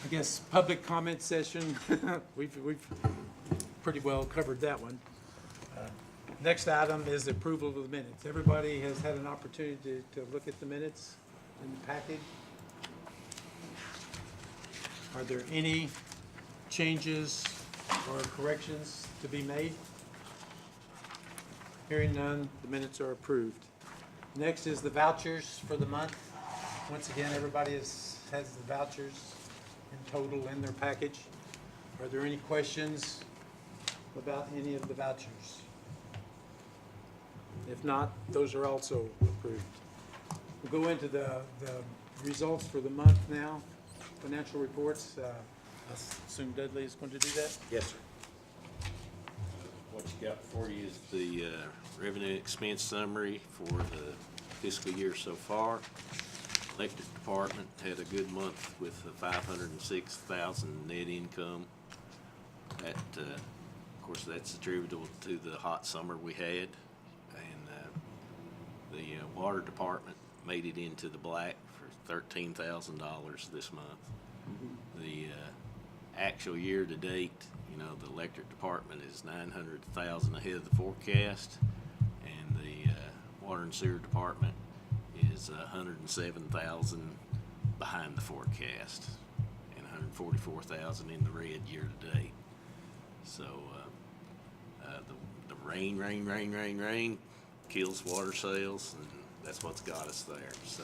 I guess public comment session, we've pretty well covered that one. Next item is approval of the minutes. Everybody has had an opportunity to look at the minutes in the package. Are there any changes or corrections to be made? Hearing none, the minutes are approved. Next is the vouchers for the month. Once again, everybody has the vouchers in total in their package. Are there any questions about any of the vouchers? If not, those are also approved. We'll go into the results for the month now, financial reports. I assume Dudley is going to do that? Yes, sir. What you got for you is the revenue expense summary for the fiscal year so far. Electric department had a good month with $506,000 net income. That, of course, that's attributable to the hot summer we had. And the water department made it into the black for $13,000 this month. The actual year to date, the electric department is $900,000 ahead of the forecast, and the water and sewer department is $107,000 behind the forecast, and $144,000 in the red year to date. So the rain kills water sales, and that's what's got us there. So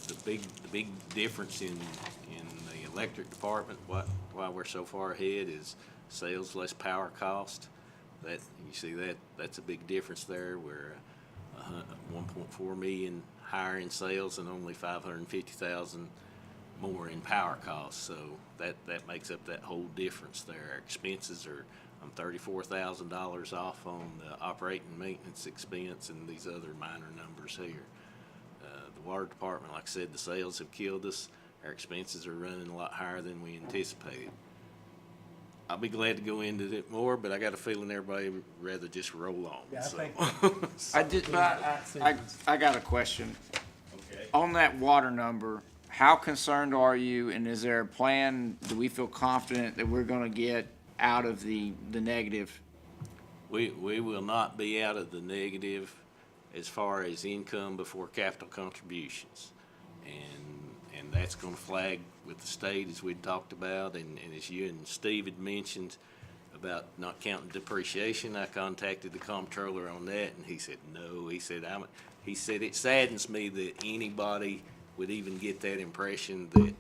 the big difference in the electric department, why we're so far ahead, is sales less power cost. That you see that's a big difference there. We're 1.4 million higher in sales and only 550,000 more in power costs. So that makes up that whole difference there. Our expenses are $34,000 off on the operating maintenance expense and these other minor numbers here. The water department, like I said, the sales have killed us. Our expenses are running a lot higher than we anticipated. I'll be glad to go into it more, but I got a feeling everybody would rather just roll on. Yeah, so. I I did, but I got a question. Okay. On that water number, how concerned are you, and is there a plan, do we feel confident that we're gonna get out of the negative? We will not be out of the negative as far as income before capital contributions. And that's gonna flag with the state, as we talked about, and as you and Steve had mentioned about not counting depreciation. I contacted the comptroller on that, and he said, no, he said, it saddens me that anybody would even get that impression that.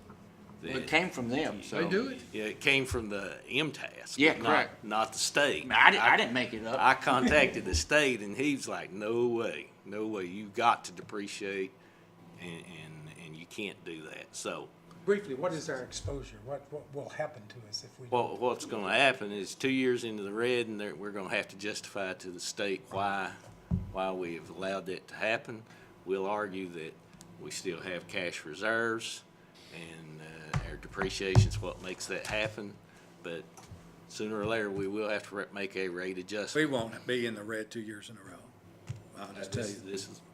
It came from them, so. They do it? Yeah, it came from the MTAS. Yeah, but correct. Not the state. I didn't make it up. I contacted the state, and he's like, no way, you've got to depreciate, and you can't do that. So, Briefly, what is our exposure? What will happen to us if we? what's gonna happen is 2 years into the red, and we're gonna have to justify to the state why we've allowed that to happen. We'll argue that we still have cash reserves, and our depreciation's what makes that happen, but sooner or later, we will have to make a rate adjustment. We won't be in the red 2 years in a row. I'll just tell you.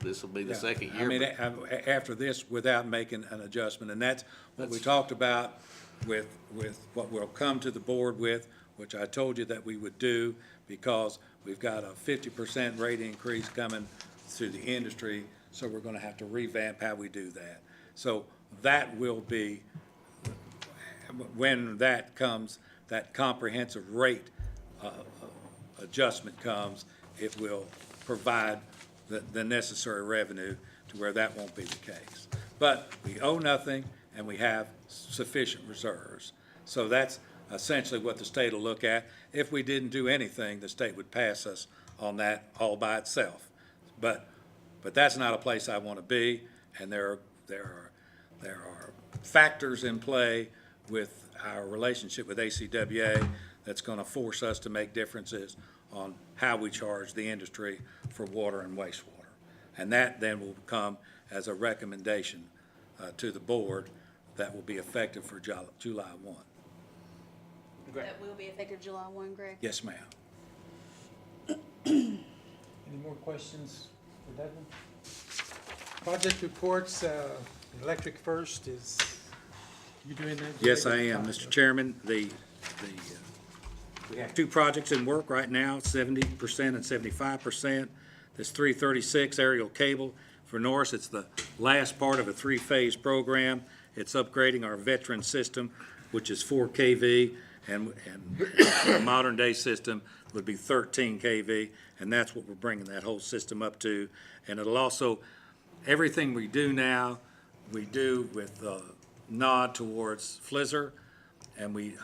This will be the Yeah. second I year. mean, but- after this, without making an adjustment, and that's what we talked about with what we'll come to the board with, which I told you that we would do, because we've got a 50% rate increase coming through the industry, so we're gonna have to revamp how we do that. So that will be, when that comes, that comprehensive rate adjustment comes, it will provide the necessary revenue to where that won't be the case. But we owe nothing, and we have sufficient reserves. So that's essentially what the state will look at. If we didn't do anything, the state would pass us on that all by itself. But that's not a place I want to be, and there are factors in play with our relationship with ACWA that's going to force us to make differences on how we charge the industry for water and wastewater. And that then will come as a recommendation to the board that will be effective for July 1. That will be effective July 1, Greg? Yes, ma'am. Any more questions for Devin? Project reports, electric first is You doing that? Yes, I am, Mr. Chairman. We have two projects in work right now, 70% and 75%. This 336 aerial cable for Norris, it's the last part of a three-phase program. It's upgrading our veteran system, which is 4 kV, and a modern-day system would be 13 kV, and that's what we're bringing that whole system up to. And it'll also, everything we do now, we do with nod towards FLISR, and we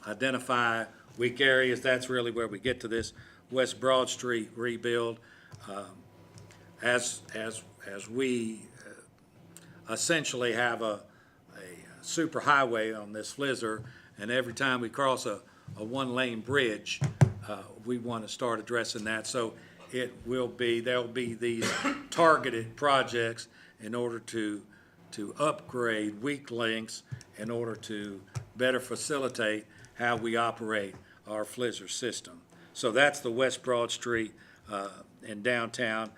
identify weak areas. That's really where we get to this West Broad Street rebuild. As we essentially have a super highway on this FLISR, and every time we cross a one-lane bridge, we want to start addressing that. So there'll be these targeted projects in order to upgrade weak links in order to better facilitate how we operate our FLISR system. So that's the West Broad Street in downtown,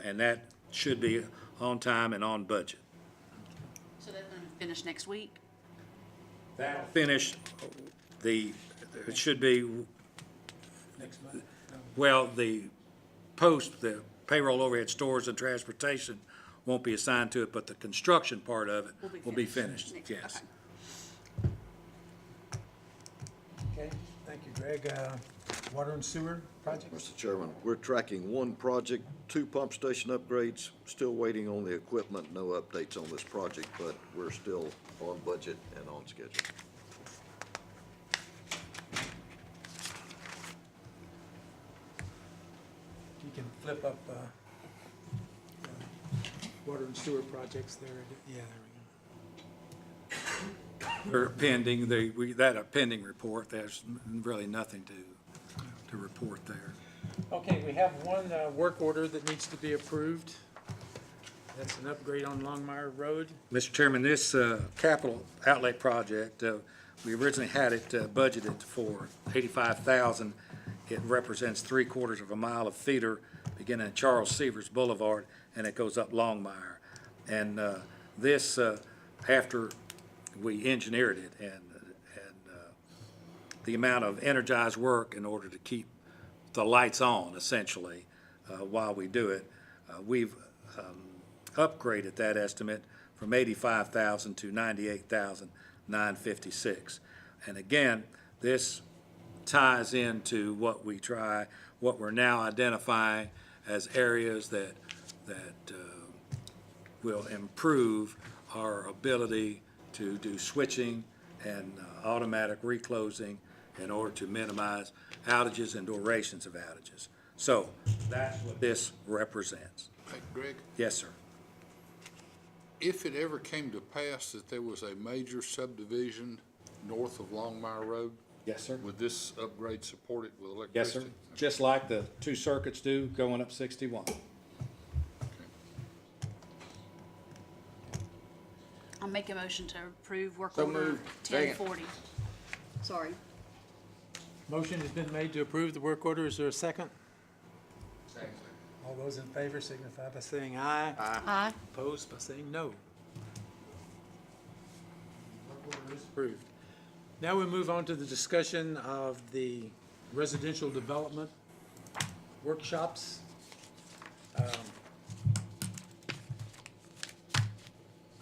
and that should be on time and on budget. So that's gonna finish next week? That'll finish it should be, Next month? well, the payroll overhead stores and transportation won't be assigned to it, but the construction part of it will be finished, Next- yes. okay. Okay, thank you, Greg. Water and sewer project? Mr. Chairman, we're tracking one project, 2 pump station upgrades, still waiting on the equipment, no updates on this project, but we're still on budget and on schedule. You can flip up water and sewer projects there. Yeah, there we go. They're pending, that a pending report, there's really nothing to report there. Okay, we have one work order that needs to be approved. That's an upgrade on Longmire Road. Mr. Chairman, this capital outlay project, we originally had it budgeted for $85,000. It represents 3/4 of a mile of feeder beginning at Charles Severs Boulevard, and it goes up Longmire. And this, after we engineered it and the amount of energized work in order to keep the lights on, essentially, while we do it, we've upgraded that estimate from $85,000 to $98,956. And again, this ties into what we're now identifying as areas that will improve our ability to do switching and automatic reclosing in order to minimize outages and durations of outages. So that's what this represents. Hey, Greg, Yes, sir. if it ever came to pass that there was a major subdivision north of Longmire Road, Yes, sir. would this upgrade support it with Yes, sir. electricity? Just like the two circuits do going up 61. I'll make a motion to approve work So order moved. Second. 1040. Sorry. Motion has been made to approve the work order. Is there a second? Second. All those in favor signify by saying aye. Aye. Opposed by saying no. Work order is approved. Now we move on to the discussion of the residential development workshops.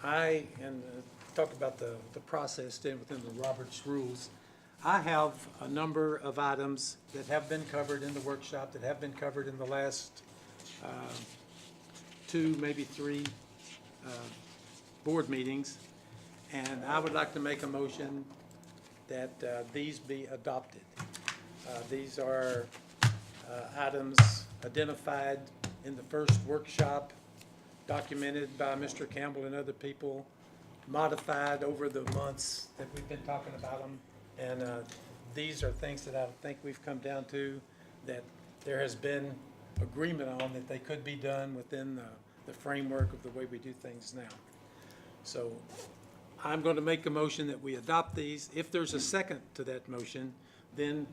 I talked about the process staying within the Roberts rules. I have a number of items that have been covered in the workshop, that have been covered in the last 2, maybe 3 board meetings. And I would like to make a motion that these be adopted. These are items identified in the first workshop, documented by Mr. Campbell and other people, modified over the months that we've been talking about them. And these are things that I think we've come down to, that there has been agreement on, that they could be done within the framework of the way we do things now. So I'm going to make a motion that we adopt these. If there's a second to that motion, then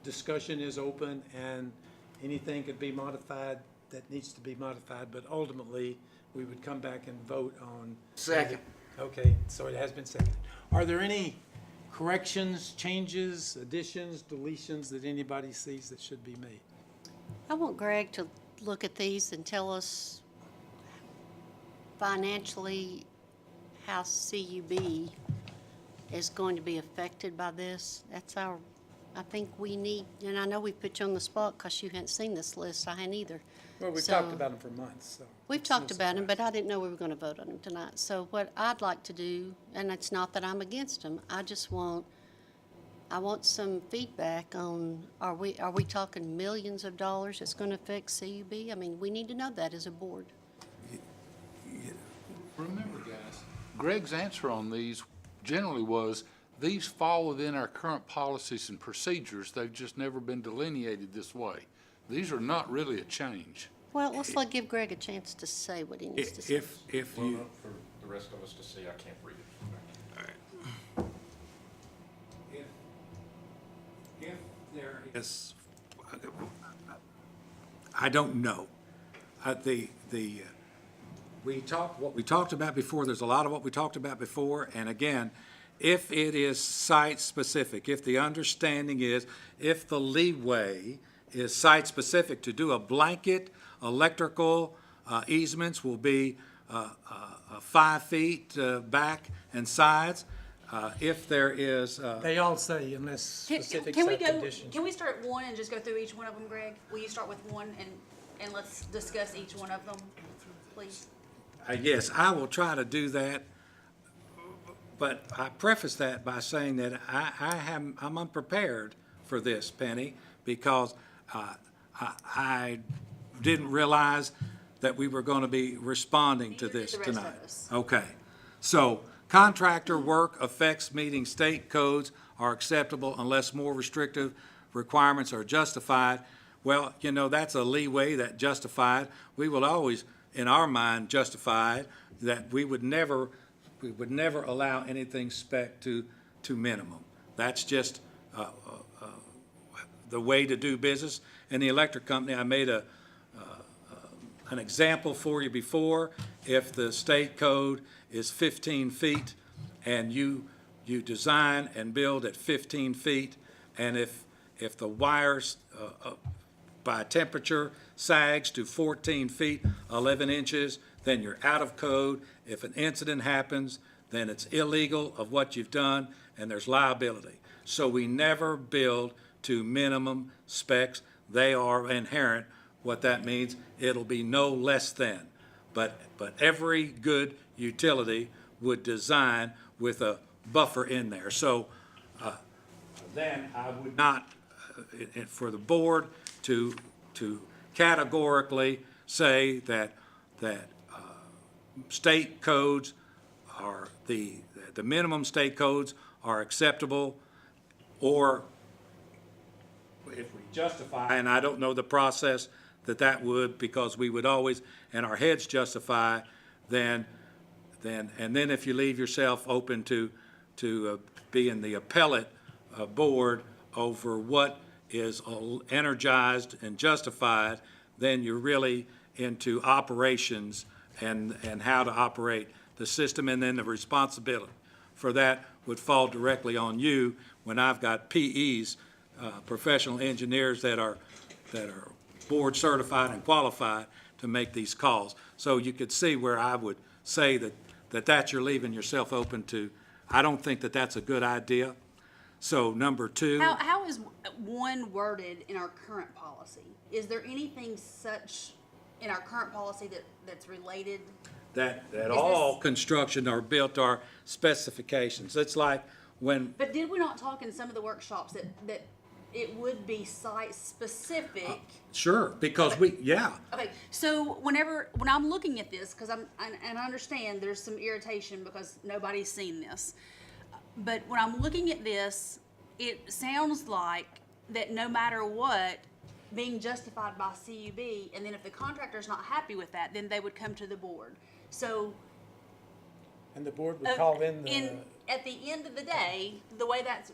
discussion is open and anything could be modified that needs to be modified, but ultimately, we would come back and vote on. Second. Okay, so it has been seconded. Are there any corrections, changes, additions, deletions that anybody sees that should be made? I want Greg to look at these and tell us financially how CUB is going to be affected by this. That's our, I think we need, and I know we put you on the spot because you hadn't seen this list, I hadn't either. Well, we've So- talked about them for months, so. We've it's no talked about them, surprise. but I didn't know we were going to vote on them tonight. So what I'd like to do, and it's not that I'm against them, I want some feedback on, are we talking millions of dollars that's going to affect CUB? I mean, we need to know that as a board. Remember, guys, Greg's answer on these generally was, these fall within our current policies and procedures. They've just never been delineated this way. These are not really a change. Well, let's give Greg a chance to say what he needs to say. If Well, you, not for the rest of us to see, I can't read it. if there is, I don't know. What we talked about before, there's a lot of what we talked about before, and again, if it is site-specific, if the understanding is, if the leeway is site-specific to do a blanket electrical easements will be 5 feet back and sides, if there is, They all say unless Can specific can we set go, conditions. can we start at one and just go through each one of them, Greg? Will you start with one and let's discuss each one of them, please? yes, I will try to do that. But I preface that by saying that I'm unprepared for this, Penny, because I didn't realize that we were going to be responding to Neither did this the rest of tonight. us. Okay. So contractor work affects meeting state codes are acceptable unless more restrictive requirements are justified. Well, you know, that's a leeway that justified. We will always, in our mind, justify that we would never allow anything spec to minimum. That's just the way to do business. In the electric company, I made an example for you before. If the state code is 15 feet and you design and build at 15 feet, and if the wires by temperature sags to 14 feet, 11 inches, then you're out of code. If an incident happens, then it's illegal of what you've done, and there's liability. So we never build to minimum specs. They are inherent. What that means, it'll be no less than. But every good utility would design with a buffer in there. So then I would not, for the board to categorically say that state codes are, the minimum state codes are acceptable, or if we justify, and I don't know the process that would, because we would always, in our heads, justify, then if you leave yourself open to being the appellate board over what is energized and justified, then you're really into operations and how to operate the system, and then the responsibility for that would fall directly on you when I've got PEs, professional engineers that are board certified and qualified to make these calls. So you could see where I would say that you're leaving yourself open to. I don't think that that's a good idea. So number two. How is one worded in our current policy? Is there anything such in our current policy that's related? That Is all this- construction are built are specifications. It's like when, But did we not talk in some of the workshops that it would be site-specific? sure, because yeah, Okay, so when I'm looking at this, because and I understand there's some irritation because nobody's seen this, but when I'm looking at this, it sounds like that no matter what, being justified by CUB, and then if the contractor's not happy with that, then they would come to the board. So And the board would call in the, at the end of the day, the way that's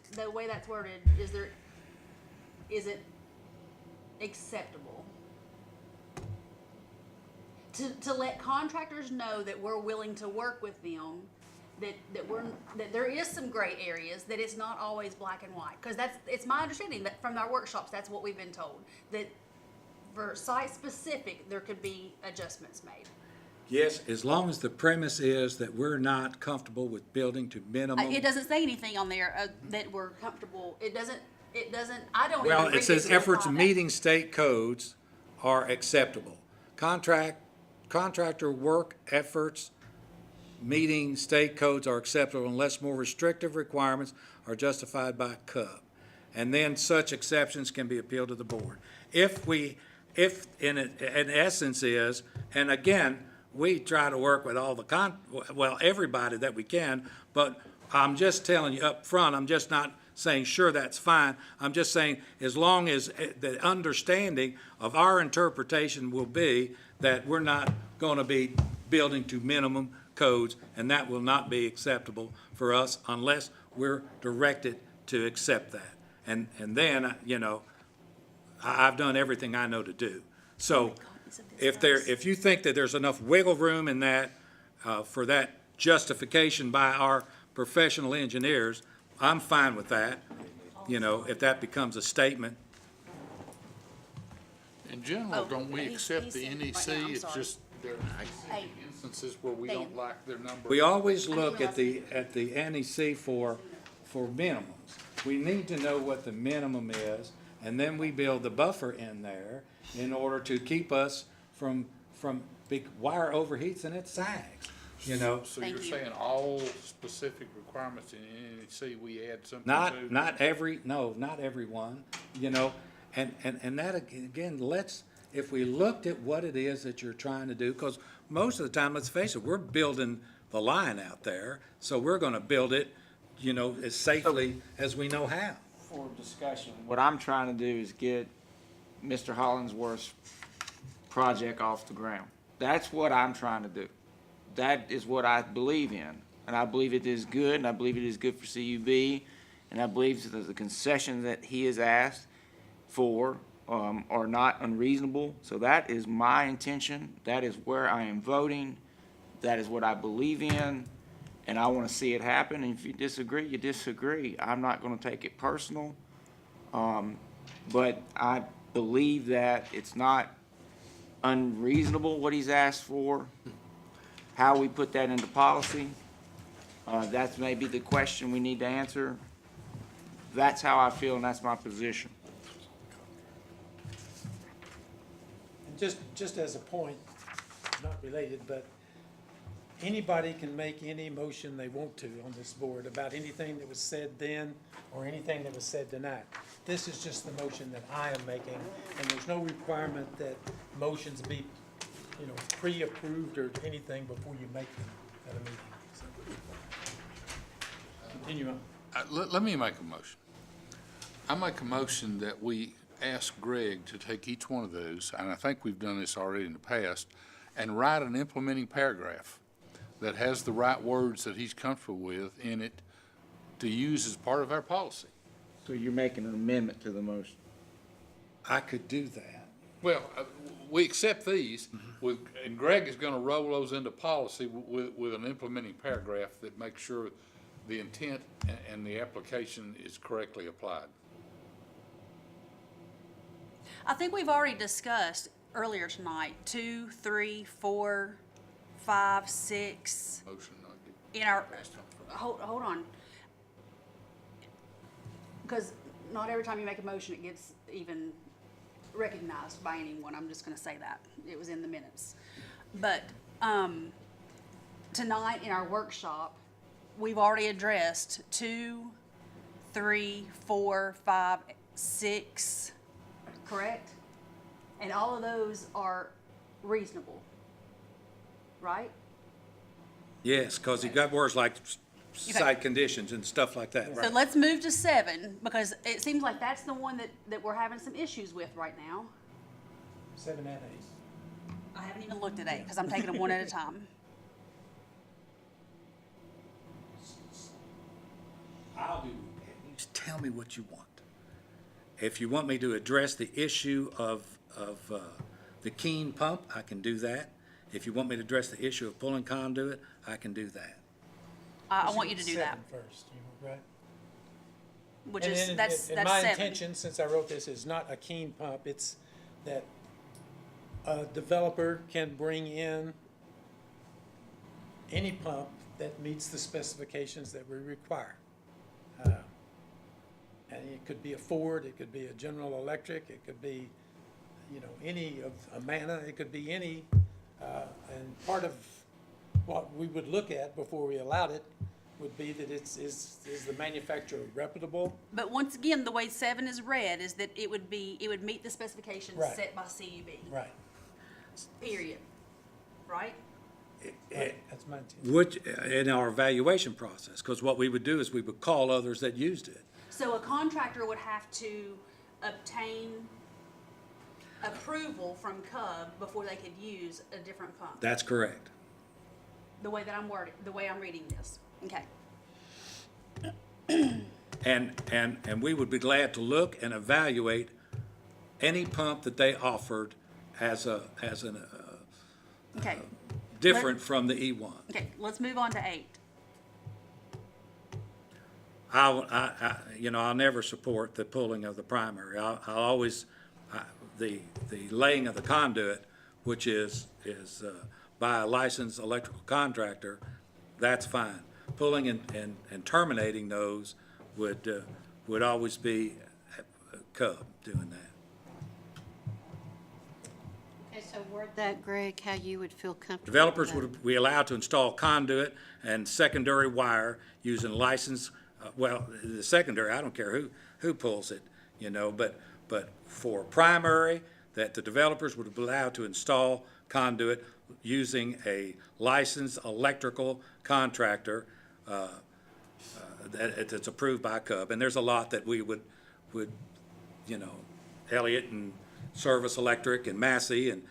worded, is it acceptable to let contractors know that we're willing to work with them, that there is some gray areas, that it's not always black and white. Cause it's my understanding that from our workshops, that's what we've been told, that for site-specific, there could be adjustments made. Yes, as long as the premise is that we're not comfortable with building to minimum. It doesn't say anything on there, that we're comfortable, it doesn't, I don't even Well, read it says to efforts imply that. meeting state codes are acceptable. Contractor work efforts meeting state codes are acceptable unless more restrictive requirements are justified by CUB. And then such exceptions can be appealed to the board. If in essence is, and again, we try to work with all everybody that we can, but I'm just telling you up front, I'm just not saying, sure, that's fine. I'm just saying, as long as the understanding of our interpretation will be that we're not going to be building to minimum codes, and that will not be acceptable for us unless we're directed to accept that. And then, I've done everything I know to do. So if you think that there's enough wiggle room in that, for that justification by our professional engineers, I'm fine with that, if that becomes a statement. In general, Oh, don't we he's- accept he's the sitting right NEC? now, I'm It's sorry. just there are Hey, instances where we don't like their number. We always look at the NEC for minimums. We need to know what the minimum is, and then we build the buffer in there in order to keep us from big wire overheats and it sags, So you're Thank you. saying all specific requirements in NEC, we add something to? Not everyone, and that, again, if we looked at what it is that you're trying to do, because most of the time, let's face it, we're building the line out there, so we're gonna build it, as safely as we know how. For discussion, what I'm trying to do is get Mr. Hollingsworth's project off the ground. That's what I'm trying to do. That is what I believe in, and I believe it is good, and I believe it is good for CUB, and I believe that the concessions that he has asked for are not unreasonable. So that is my intention. That is where I am voting. That is what I believe in, and I want to see it happen. And if you disagree, you disagree. I'm not going to take it personal, but I believe that it's not unreasonable what he's asked for. How we put that into policy, that's maybe the question we need to answer. That's how I feel, and that's my position. And just as a point, not related, but anybody can make any motion they want to on this board about anything that was said then or anything that was said tonight. This is just the motion that I am making, and there's no requirement that motions be, pre-approved or anything before you make them at a meeting. So, continue on. Let me make a motion. I make a motion that we ask Greg to take each one of those, and I think we've done this already in the past, and write an implementing paragraph that has the right words that he's comfortable with in it to use as part of our policy. So you're making an amendment to the motion. I could do that. Well, we accept these, and Greg is gonna roll those into policy with an implementing paragraph that makes sure the intent and the application is correctly applied. I think we've already discussed earlier tonight, 2, 3, 4, 5, 6, Motion not in our, passed on. hold on. Because not every time you make a motion, it gets even recognized by anyone. I'm just gonna say that. It was in the minutes. But, tonight in our workshop, we've already addressed 2, 3, 4, 5, 6, correct? And all of those are reasonable, right? Yes, because you got words like site conditions and stuff like that, So right? let's move to 7, because it seems like that's the one that we're having some issues with right now. 7 and 8. I haven't even looked at 8, because I'm taking them one at a time. I'll do, you just tell me what you want. If you want me to address the issue of the Keene pump, I can do that. If you want me to address the issue of pulling conduit, I can do that. I want you to do that, 7 first, right? which And is, then- that's and my 7. intention, since I wrote this, is not a Keen pump, it's that a developer can bring in any pump that meets the specifications that we require. And it could be a Ford, it could be a General Electric, it could be, any of, Amana, it could be any, and part of what we would look at before we allowed it would be that is the manufacturer reputable? But once again, the way 7 is read is that it would meet the specifications Right. set by CUB, Right. period, right? That's my intention. Which, in our evaluation process, because what we would do is we would call others that used it. So a contractor would have to obtain approval from Cub before they could use a different pump. That's correct. The way that I'm wording, the way I'm reading this, okay? And we would be glad to look and evaluate any pump that they offered as an, Okay, different from the E1. okay, let's move on to 8. I'll never support the pulling of the primary. I'll always, the laying of the conduit, which is by a licensed electrical contractor, that's fine. Pulling and terminating those would always be Cub doing that. Okay, so word that, Greg, how you would feel comfortable. Developers with that. would be allowed to install conduit and secondary wire using licensed, the secondary, I don't care who pulls it, but for primary, that the developers would be allowed to install conduit using a licensed electrical contractor that's approved by Cub. And there's a lot that we would, Elliott and Service Electric and Massey and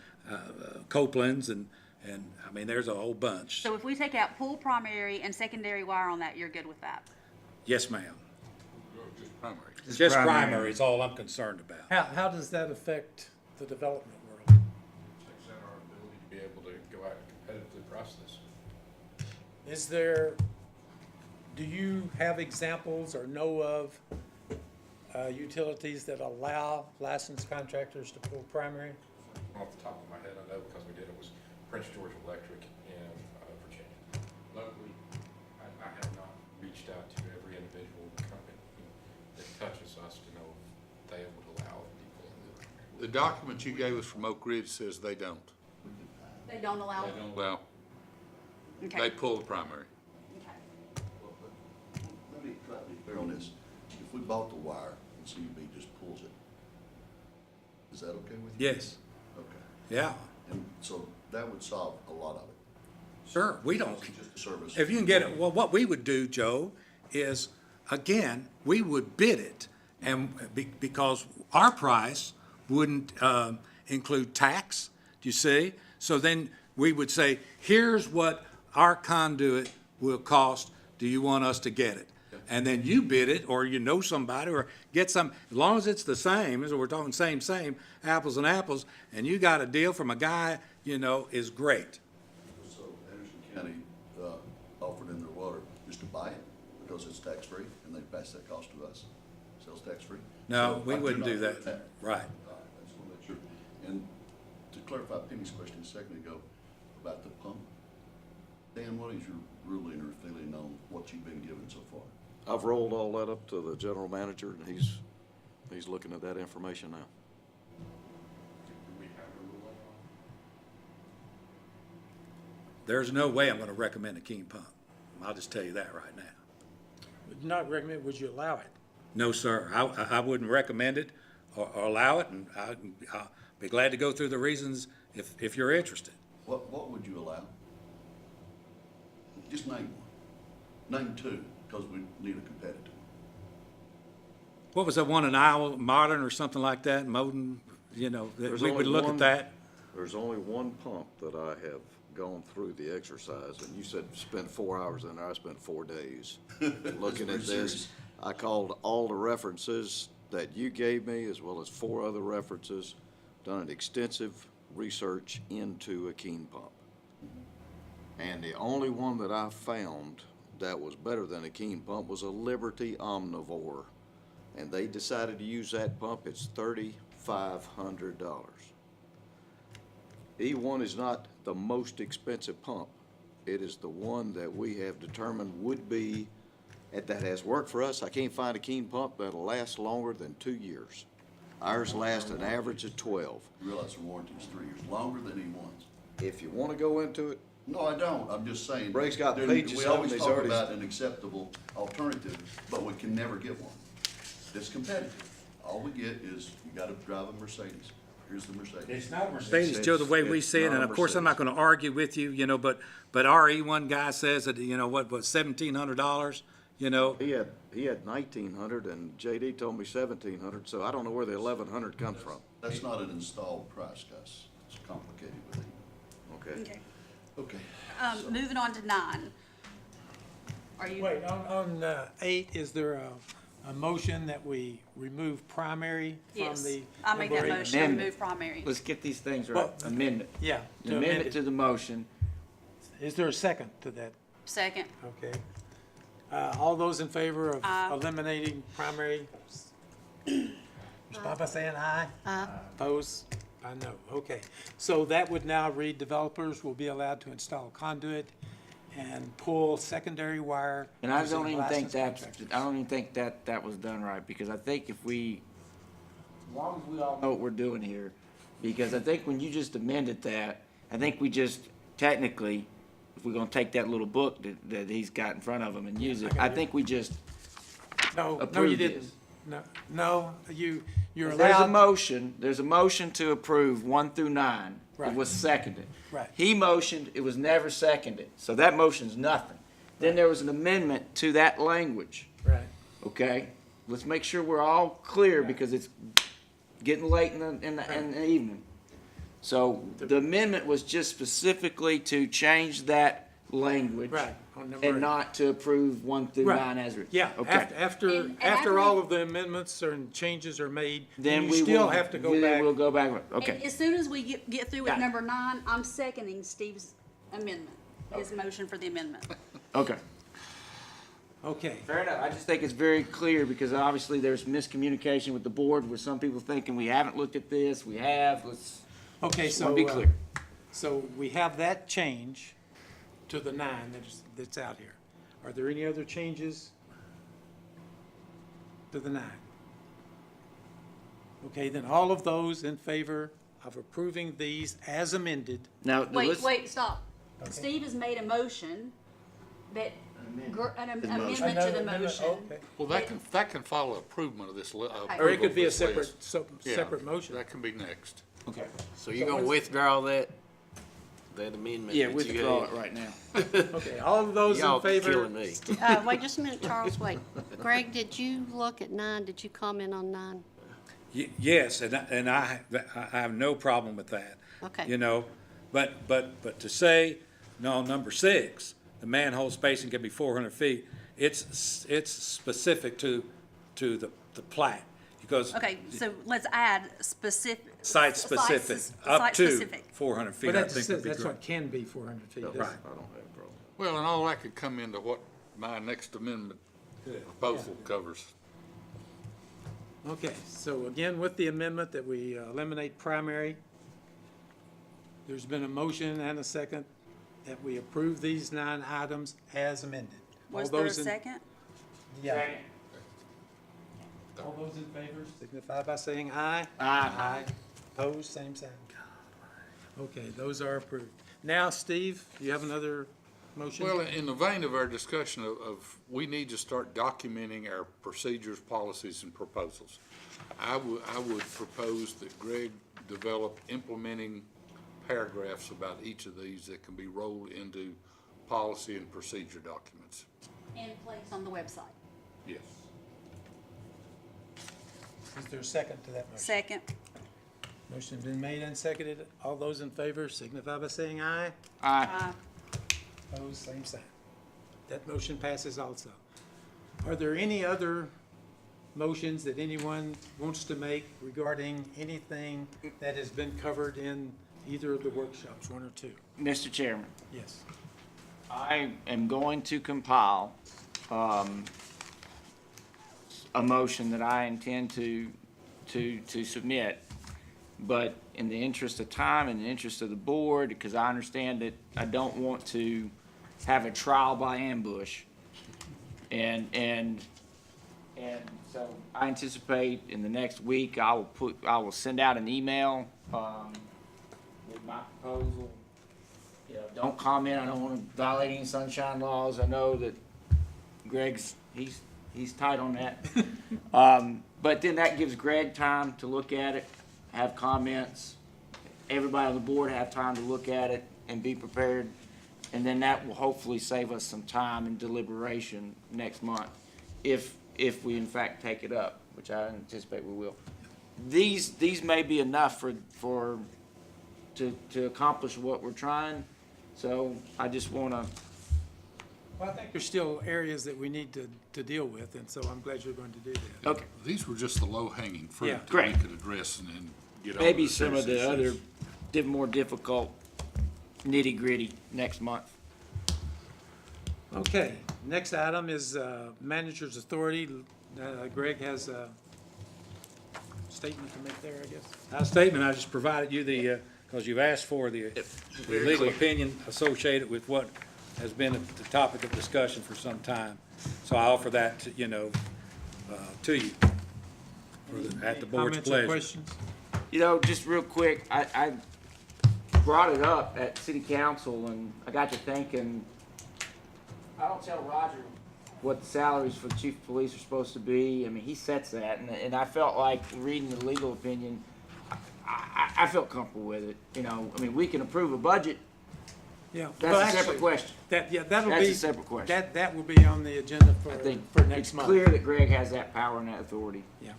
Copeland's and I mean, there's a whole bunch. So if we take out pool primary and secondary wire on that, you're good with that? Yes, ma'am. Just primary. Just primary is all I'm concerned about. How does that affect the development world? Takes out our ability to be able to go out and competitively price this. Do you have examples or know of utilities that allow licensed contractors to pull primary? Off the top of my head, I know because we did it was Prince George Electric in Virginia. Locally, I have not reached out to every individual company that touches us to know if they would allow people in The document you gave us from Oak Ridge says they don't. They don't allow? Well, Okay, they pull the primary. okay. Let me try to be clear on this. If we bought the wire and CUB just pulls it, is that okay with you? Yes, Okay. yeah, And so that would solve a lot of it. sure, we don't. It's just a service. If you can get it, well, what we would do, Joe, is, again, we would bid it, and because our price wouldn't include tax, do you see? So then we would say, here's what our conduit will cost, do you want us to get it? And then you bid it, or you know somebody, or get some, as long as it's the same, as we're talking same, apples and apples, and you got a deal from a guy, is great. So Anderson County offered in their water just to buy it because it's tax-free and they pass that cost to us, sales tax-free? No, So we I do wouldn't not do agree that. with that. Right. All right, I just want to make sure. And to clarify Penny's question a second ago about the pump, Dan, what is your ruling or feeling on what you've been given so far? I've rolled all that up to the general manager, and he's looking at that information now. Do we have a ruling on There's no way I'm gonna recommend a Keen pump. I'll just tell you that right now. Would not recommend, would you allow it? No, sir, I wouldn't recommend it or allow it, and I'll be glad to go through the reasons if you're interested. What would you allow? Just name one. Name two, because we need a competitor. What was that one in Iowa, Modern or something like that, Moden, that There's we would only look one- at that? There's only one pump that I have gone through the exercise, and you said spend 4 hours in there, I spent 4 days looking at pretty this. serious. I called all the references that you gave me, as well as 4 other references, done an extensive research into a Keen pump. And the only one that I found that was better than a Keen pump was a Liberty Omnivore. And they decided to use that pump, it's $3,500. E1 is not the most expensive pump. It is the one that we have determined would be, that has worked for us. I can't find a Keen pump that'll last longer than 2 years. Ours last an average of 12. You realize the warranty is 3 years, longer than E1's. If you wanna go into it, No, I don't, I'm just saying. Brake's got there- pages We of 'em, always he's talk already- about an acceptable alternative, but we can never get one. It's competitive. All we get is, you gotta drive a Mercedes. Here's the Mercedes. It's not a Mercedes, Joe, the way we It's see it, not and a of course, I'm not Mercedes. gonna argue with you, you know, but our E1 guy says that, you know, what, $1,700, you know? he had 1,900 and JD told me 1,700, so I don't know where the 1,100 comes from. That's not an installed price, Gus. It's complicated with it. Okay? Okay. Okay. Moving on to 9. Are you? Wait, on 8, is there a motion that we remove primary from Yes, the? I make that number eight? motion to Amendment. remove primary. Let's get these things right. Well, Amendment. Yeah. to amend Amendment it. to the motion. Is there a second to that? Second. Okay. All those in favor of eliminating primary? Respond by saying aye. Oppose? I know, okay. So that would now read, developers will be allowed to install conduit and pull secondary wire. And I using don't even think licensed that, contractors. I don't even think that was done right, because I think if we, as long as we all know what we're doing here, because I think when you just amended that, I think we just technically, if we're gonna take that little book that he's got in front of him and use it, I think we just No, you approve didn't. this. No, you're There's a allowed. motion to approve 1 through 9. It Right. was seconded. Right. He motioned, it was never seconded, so that motion's nothing. Then there was an amendment to that language, Right. okay? Let's make sure we're all clear, because it's getting late in the evening. So the amendment was just specifically to change that language. Right, on number And 8. not to approve 1 through Right. 9 as written. Yeah, Okay. And after I all think- of the amendments and changes are made, Then you we still will, have to go then back. we'll go back, okay. And as soon as we get through with Got it. number 9, I'm seconding Steve's amendment, his motion for the amendment. Okay. Okay, Fair enough. I just think it's very clear, because obviously there's miscommunication with the board, with some people thinking we haven't looked at this, we have, let's, okay, just so. wanna be clear. So we have that change to the 9 that's out here. Are there any other changes to the 9? Okay, then all of those in favor of approving these as amended, Now, Wait, stop. Steve has made a motion that, an amendment to the Another amendment, motion. okay. Well, that can follow approval of this. Or it could be a approval of this separate, list. Yeah, separate motion. That can be next. okay. So you're gonna withdraw that amendment? Yeah, that you withdraw gave? it right now. Okay, all of those Y'all in favor? killing me. Wait just a minute, Charles, wait. Greg, did you look at 9? Did you comment on 9? Yes, and I have no problem with that. Okay. You know, but to say, no, number 6, the manhole spacing can be 400 feet, it's specific to the plat, because Okay, so let's add specific. site-specific, up site to specific. 400 feet, But I that's, think would be that's great. what can be 400 feet. Right. doesn't I it? don't have a problem. Well, and all that could come into what my next amendment proposal covers. Okay, so again, with the amendment that we eliminate primary, there's been a motion and a second that we approve these 9 items as amended. All Was there a those in- second? Yeah. All those in favor signify by saying aye. Aye. Opposed, same sign. Okay, those are approved. Now, Steve, you have another motion? Well, in the vein of our discussion of we need to start documenting our procedures, policies, and proposals, I would propose that Greg develop implementing paragraphs about each of these that can be rolled into policy and procedure documents. And placed on the website. Yes. Is there a second to that motion? Second. Motion's been made and seconded. All those in favor signify by saying aye. Aye. Opposed, same sign. That motion passes also. Are there any other motions that anyone wants to make regarding anything that has been covered in either of the workshops, 1 or 2? Mr. Chairman, Yes. I am going to compile, a motion that I intend to submit. But in the interest of time, in the interest of the board, because I understand that I don't want to have a trial by ambush. And so I anticipate in the next week, I will send out an email, with my proposal. You know, don't comment, I don't want to violate any sunshine laws, I know that Greg's, he's tight on that. But then that gives Greg time to look at it, have comments, everybody on the board have time to look at it and be prepared. And then that will hopefully save us some time and deliberation next month, if we in fact take it up, which I anticipate we will. These may be enough to accomplish what we're trying, so I just wanna, Well, I think there's still areas that we need to deal with, and so I'm glad you're going to do that. okay, These were just the low-hanging fruit Yeah. that we Great. could address and then get on. maybe to some of the citizens. other more difficult nitty-gritty next month. Okay, next item is manager's authority. Greg has a statement to make there, I guess. Our statement, I just provided you because you've asked for the Very legal clear. opinion associated with what has been the topic of discussion for some time. So I offer that, to you at the board's Comments or pleasure. questions? You know, just real quick, I brought it up at city council and I got to thinking, I don't tell Roger what the salaries for the chief of police are supposed to be. I mean, he sets that, and I felt like reading the legal opinion, I felt comfortable with it. You know, I mean, we can approve a budget, Yeah. that's well, a actually, separate question. That'll That's be. a separate question. That will be on the agenda I think for it's next month. clear that Greg has that power and that authority. Yeah.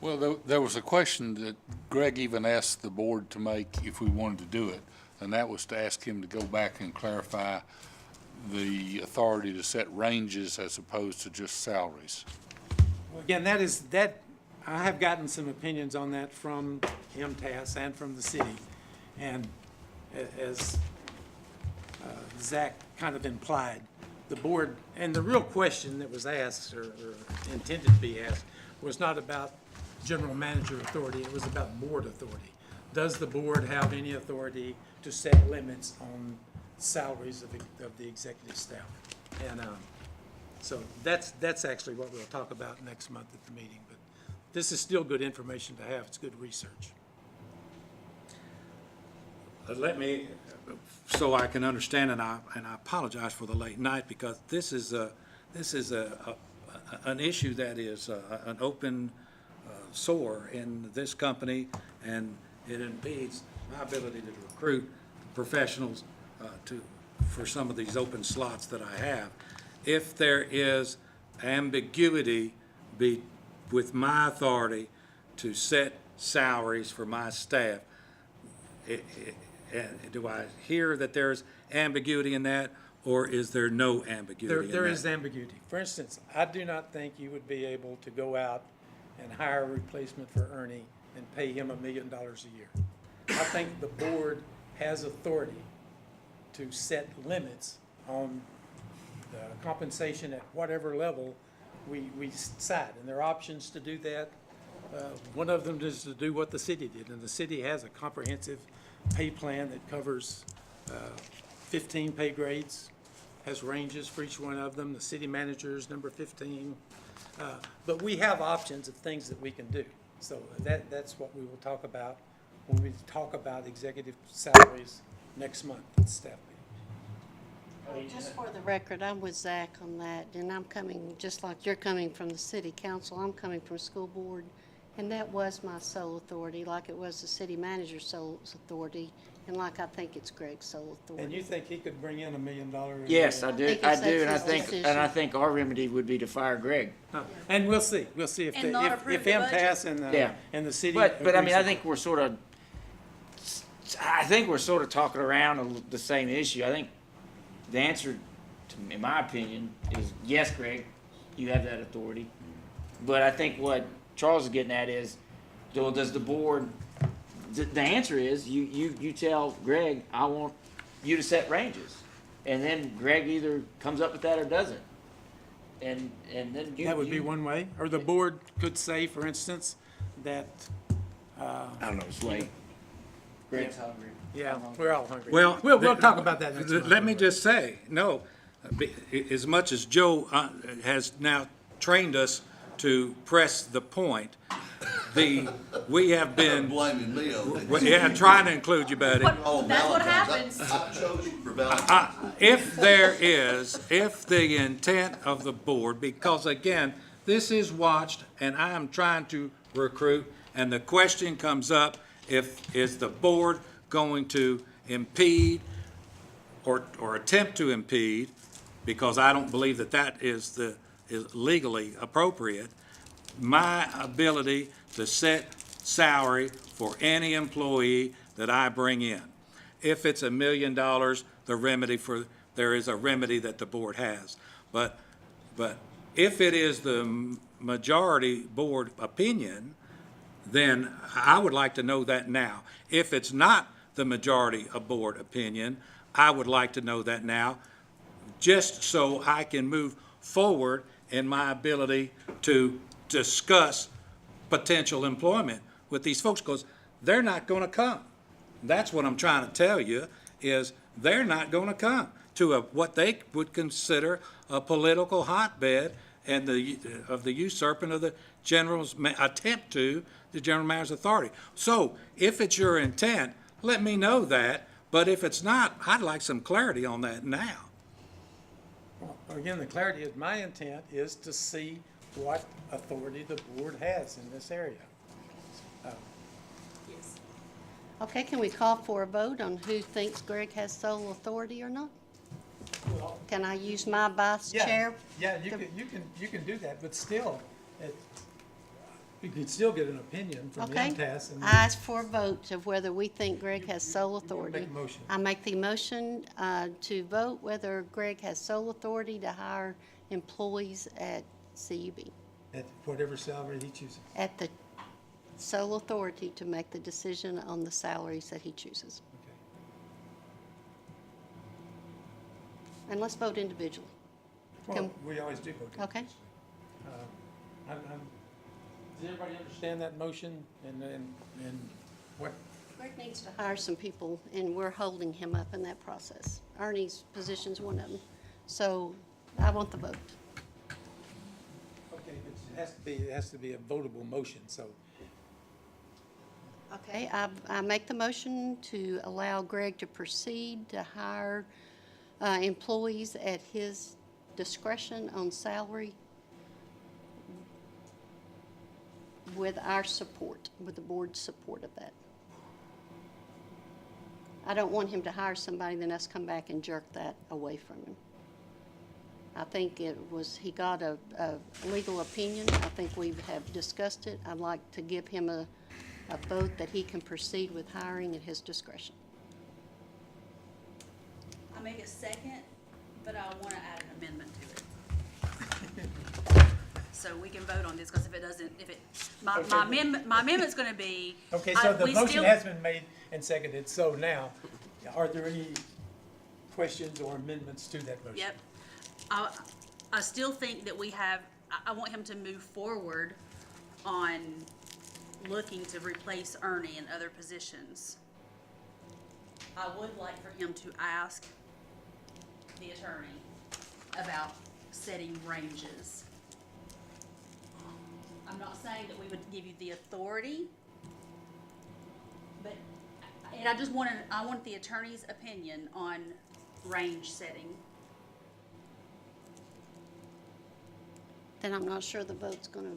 Well, there was a question that Greg even asked the board to make if we wanted to do it, and that was to ask him to go back and clarify the authority to set ranges as opposed to just salaries. Well, again, I have gotten some opinions on that from MTS and from the city. And as Zach kind of implied, the board, and the real question that was asked or intended to be asked was not about general manager authority, it was about board authority. Does the board have any authority to set limits on salaries of the executive staff? And so that's actually what we'll talk about next month at the meeting. But this is still good information to have. It's good research. Let me, so I can understand, and I apologize for the late night, because this is an issue that is an open sore in this company, and it impedes my ability to recruit professionals for some of these open slots that I have. If there is ambiguity with my authority to set salaries for my staff, do I hear that there's ambiguity in that, or is there no ambiguity in that? There is ambiguity. For instance, I do not think you would be able to go out and hire a replacement for Ernie and pay him $1 million a year. I think the board has authority to set limits on the compensation at whatever level we decide, and there are options to do that. One of them is to do what the city did, and the city has a comprehensive pay plan that covers 15 pay grades, has ranges for each one of them. The city manager is number 15. But we have options of things that we can do. So that's what we will talk about when we talk about executive salaries next month at the staff meeting. Just for the record, I'm with Zach on that, and I'm coming, just like you're coming from the city council, I'm coming from school board, and that was my sole authority, like it was the city manager's sole authority, and like I think it's Greg's sole authority. And you think he could bring in $1 million? a Yes, year? I do, think I it's do, and I his think, decision. and I think our remedy would be to fire Greg. And we'll see if And not approve the budget. MTS Yeah. and the city. But I mean, agrees I with think we're sort of talking around the same issue. I think the answer, in my opinion, is yes, Greg, you have that authority. But I think what Charles is getting at is, well, does the board, the answer is, you tell Greg, I want you to set ranges. and then Greg either comes up with that or doesn't. And then you. That would be you- one way, or the board could say, for instance, that, I don't know, Sway. Greg's hungry. yeah, we're all hungry. Well, We'll talk about that next month. Let me just say, no, as much as Joe has now trained us to press the point, we have been, Blaming me on it. yeah, trying to include you, buddy. Oh, That's what Valentine's. happens. I chose you for Valentine's. If the intent of the board, because again, this is watched, and I am trying to recruit, and the question comes up, is the board going to impede or attempt to impede, because I don't believe that is legally appropriate, my ability to set salary for any employee that I bring in. If it's $1 million, there is a remedy that the board has. But if it is the majority board opinion, then I would like to know that now. If it's not the majority of board opinion, I would like to know that now, just so I can move forward in my ability to discuss potential employment with these folks, because they're not going to come. That's what I'm trying to tell you, is they're not going to come to what they would consider a political hotbed and of the usurping of the general's attempt to the general manager's authority. So if it's your intent, let me know that. But if it's not, I'd like some clarity on that now. Again, the clarity of my intent is to see what authority the board has in this area. Okay, can we call for a vote on who thinks Greg has sole authority or not? Can I use my vice chair? Yeah, you can do that, but still, you can still get an opinion from Okay, MTS. and I ask for a vote of whether we think Greg has sole authority. make a motion. I make the motion to vote whether Greg has sole authority to hire employees at CUB, At whatever salary he chooses. at the sole authority to make the decision on the salaries that he chooses. Okay. And let's vote individually. Well, Can- we always do vote. Okay? Does everybody understand that motion and what? Greg needs to hire some people, and we're holding him up in that process. Ernie's position's one of them. So I want the vote. Okay, it has to be a votable motion, so. Okay, I make the motion to allow Greg to proceed to hire employees at his discretion on salary with our support, with the board's support of that. I don't want him to hire somebody, then us come back and jerk that away from him. I think he got a legal opinion. I think we have discussed it. I'd like to give him a vote that he can proceed with hiring at his discretion. I make a second, but I want to add an amendment to it. So we can vote on this, because my amendment's going to be. Okay, so the we motion still- has been made and seconded, so now, are there any questions or amendments to that motion? Yep. I still think that I want him to move forward on looking to replace Ernie in other positions. I would like for him to ask the attorney about setting ranges. I'm not saying that we would give you the authority, but, and I want the attorney's opinion on range setting. Then I'm not sure the vote's gonna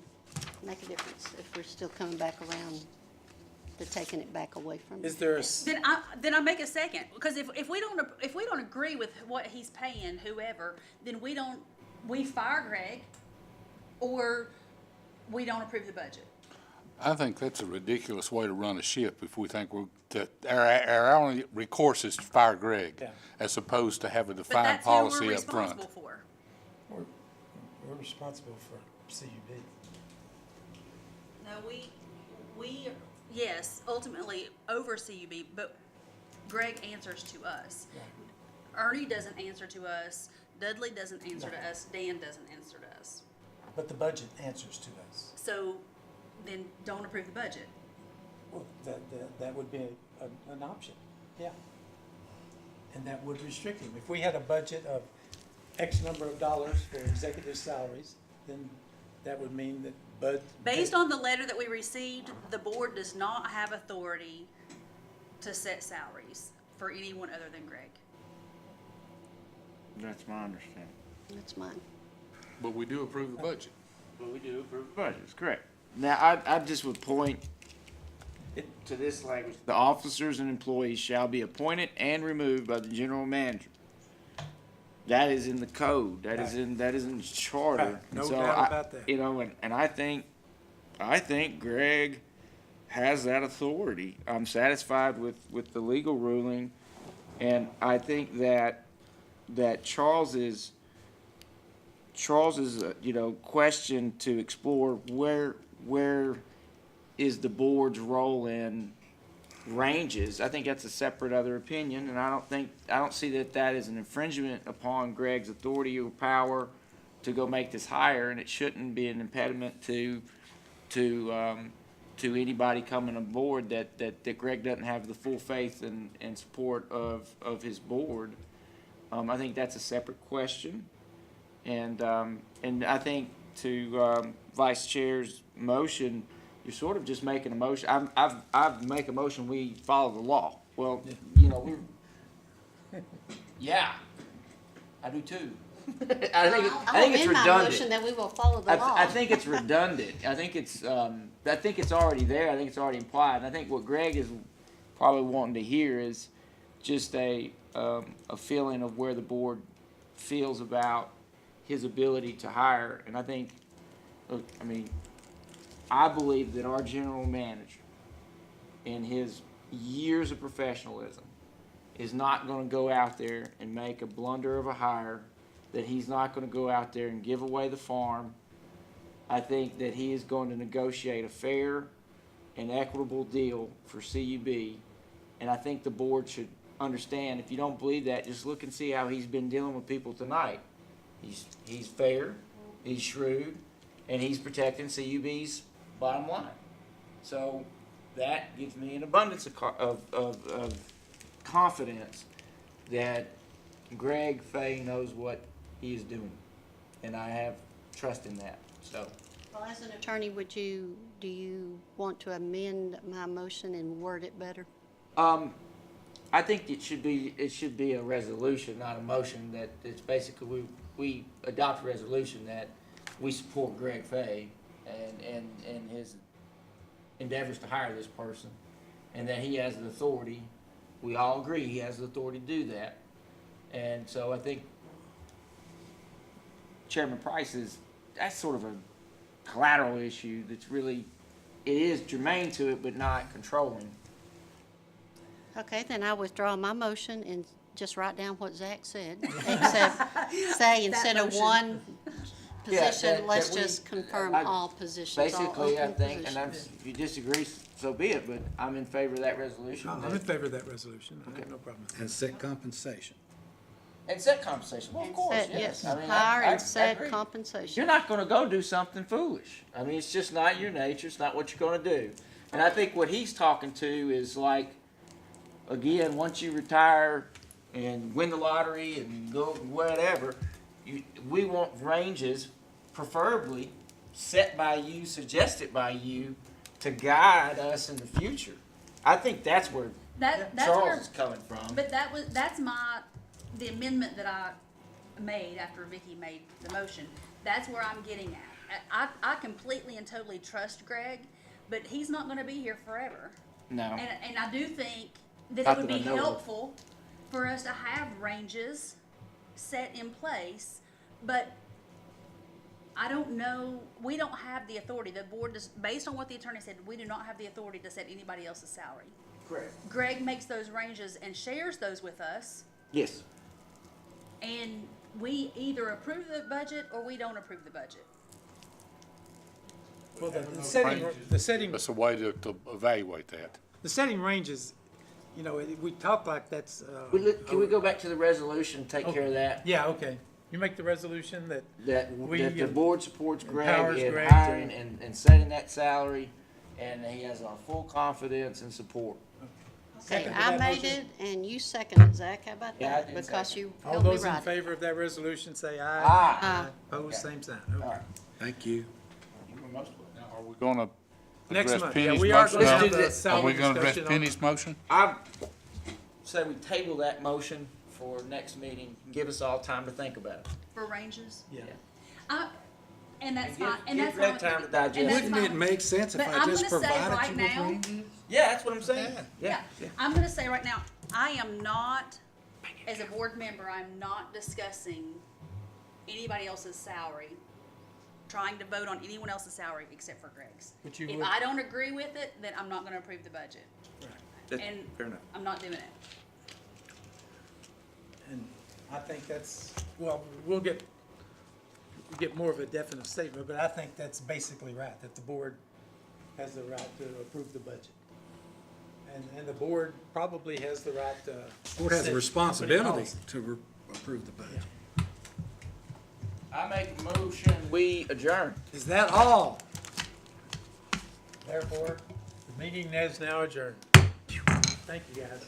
make a difference if we're still coming back around to taking it back away from him. Is there Then I make a second, because if we don't agree with what he's paying whoever, then we fire Greg, or we don't approve the budget. I think that's a ridiculous way to run a ship if we think our only recourse is to fire Greg, Yeah. as opposed to have a But defined that's who we're policy up front. responsible for. We're responsible for CUB. No, we, yes, ultimately over CUB, but Greg answers to us. Ernie doesn't answer to us, Dudley doesn't answer to us, Dan doesn't answer to us. But the budget answers to us. So then don't approve the budget. Well, that would be an option, yeah. And that would restrict him. If we had a budget of X number of dollars for executive salaries, then that would mean that Bud. Based on the letter that we received, the board does not have authority to set salaries for anyone other than Greg. That's my understanding. That's mine. But we do approve the budget. But we do approve the budget, that's correct. Now, I just would point it to this language. The officers and employees shall be appointed and removed by the general manager. That is in the code, that is in the charter. Right, no And so doubt about that. You know, and I think Greg has that authority. I'm satisfied with the legal ruling, and I think that Charles's question to explore where is the board's role in ranges, I think that's a separate other opinion, and I don't see that is an infringement upon Greg's authority or power to go make this higher, and it shouldn't be an impediment to anybody coming aboard that Greg doesn't have the full faith and support of his board. I think that's a separate question. And I think to Vice Chair's motion, you're sort of just making a motion. I've make a motion, we follow the law. Well, you know, yeah, I do too. I think it's I'll amend my redundant. motion that we will follow the law. I think it's redundant. I think it's already there. I think it's already implied. And I think what Greg is probably wanting to hear is just a feeling of where the board feels about his ability to hire. And I think, look, I mean, I believe that our general manager, in his years of professionalism, is not going to go out there and make a blunder of a hire, that he's not going to go out there and give away the farm. I think that he is going to negotiate a fair and equitable deal for CUB, and I think the board should understand. If you don't believe that, just look and see how he's been dealing with people tonight. He's fair, he's shrewd, and he's protecting CUB's bottom line. So that gives me an abundance of confidence that Greg Fay knows what he is doing, and I have trust in that. So, Well, as an attorney, do you want to amend my motion and word it better? I think it should be a resolution, not a motion. That it's basically we adopt a resolution that we support Greg Fay and his endeavors to hire this person, and that he has the authority. We all agree he has the authority to do that, and so I think Chairman Price that's sort of a collateral issue that's really, it is germane to it, but not controlling. Okay, then I withdraw my motion and just write down what Zach said, except say instead of motion. one Yeah, position, that let's we- just confirm I- all positions, all Basically, I open think, and positions. if you disagree, so be it, but I'm in favor of that resolution. I'm in favor of that resolution. I have no problem with that. And set compensation. And set compensation, well, of And course, set- yes. yes, I mean, hire I and set agree. compensation. You're not gonna go do something foolish. I mean, it's just not your nature, it's not what you're gonna do. And I think what he's talking to is like, again, once you retire and win the lottery and go whatever, we want ranges preferably set by you, suggested by you, to guide us in the future. I think that's where That's where, Charles is coming from. but that's the amendment that I made after Vicky made the motion. That's where I'm getting at. I completely and totally trust Greg, but he's not gonna be here forever. No. And I do think that Not it would that I be know of. helpful for us to have ranges set in place, but I don't know, we don't have the authority, the board does, based on what the attorney said, we do not have the authority to set anybody else's salary. Correct. Greg makes those ranges and shares those with us, Yes. and we either approve the budget or we don't approve the budget. Well, the setting That's a way to evaluate that. the setting ranges you know, we talk like that's, Can we go back to the resolution, take care of that? Yeah, okay. You make the resolution that, That the board supports Greg empowers in Greg hiring to- and setting that salary, and he has our full confidence and support. Okay, Second to I that made motion? it and you seconded, Zach, how about Yeah, I that? did Because second. you all helped me those in write it. favor of that resolution say aye. Aye. Opposed, Okay. same sign. All right. Thank you. Now, are we gonna Next address month, yeah, Penny's we are motion gonna now? have the Are Are salary we gonna address discussion on- Penny's motion? I say we table that motion for next meeting, give us all time to think about it. For ranges? Yeah. And that's And fine, give- and give that's Greg fine. with time me. to digest And it. that's Wouldn't it fine. make sense if But I I'm just gonna say provided right you now- with ranges? Yeah, that's what I'm saying. Yeah, I'm gonna say right now, I am not, as a board member, I'm not discussing anybody else's salary, trying to vote on anyone else's salary except for Greg's. But you If would- I don't agree with it, then I'm not gonna approve the budget, That's and fair enough. I'm not doing it. And I think that's, well, we'll get more of a definite statement, but I think that's basically right, that the board has the right to approve the budget. And the board probably has the right to. Board has set a company responsibility policy. to approve the budget. I make a motion, we adjourn. Is that all? Therefore, the meeting is now adjourned. Thank you, guys.